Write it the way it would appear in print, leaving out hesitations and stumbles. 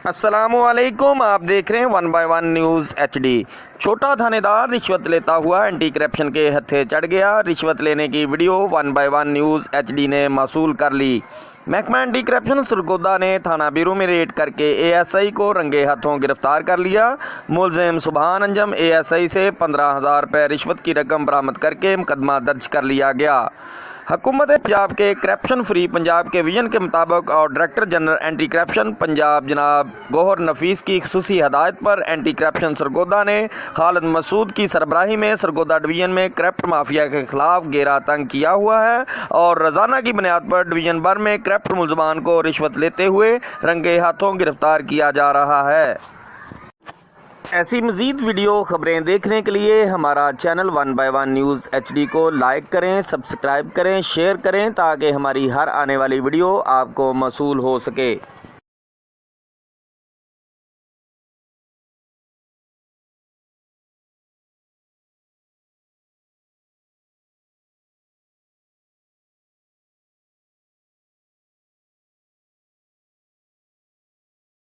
अस्सलामुअलैकुम, आप देख रहे हैं 1 बाय 1 न्यूज़ HD। छोटा थानेदार रिश्वत लेता हुआ एंटी करप्शन के हत्थे चढ़ गया। रिश्वत लेने की वीडियो 1 बाय 1 न्यूज़ HD ने मौसूल कर ली। महकमा एंटी करप्शन सरगोदा ने थाना ब्यूरो में रेड करके ASI को रंगे हाथों गिरफ्तार कर लिया। मुलजिम सुबहान अंजम ASI से 15,000 रुपये रिश्वत की रकम बरामद करके मुकदमा दर्ज कर लिया गया। हुकूमत पंजाब के करप्शन फ्री पंजाब के विजन के मुताबिक और director general anti corruption Punjab जनाब गौहर नफीस की खुसूसी हदायत पर एंटी करप्शन सरगोदा ने खालिद मसूद की सरबराही में सरगोदा डिवीज़न में करप्ट माफिया के खिलाफ घेरा तंग किया हुआ है और रोज़ाना की बुनियाद पर डिवीज़न भर में करप्ट मुलजमान को रिश्वत लेते हुए रंगे हाथों गिरफ्तार किया जा रहा है। ऐसी मज़ीद वीडियो खबरें देखने के लिए हमारा चैनल 1 बाय 1 न्यूज़ HD को लाइक करें, सब्सक्राइब करें, शेयर करें ताकि हमारी हर आने वाली वीडियो आपको मौसूल हो सके।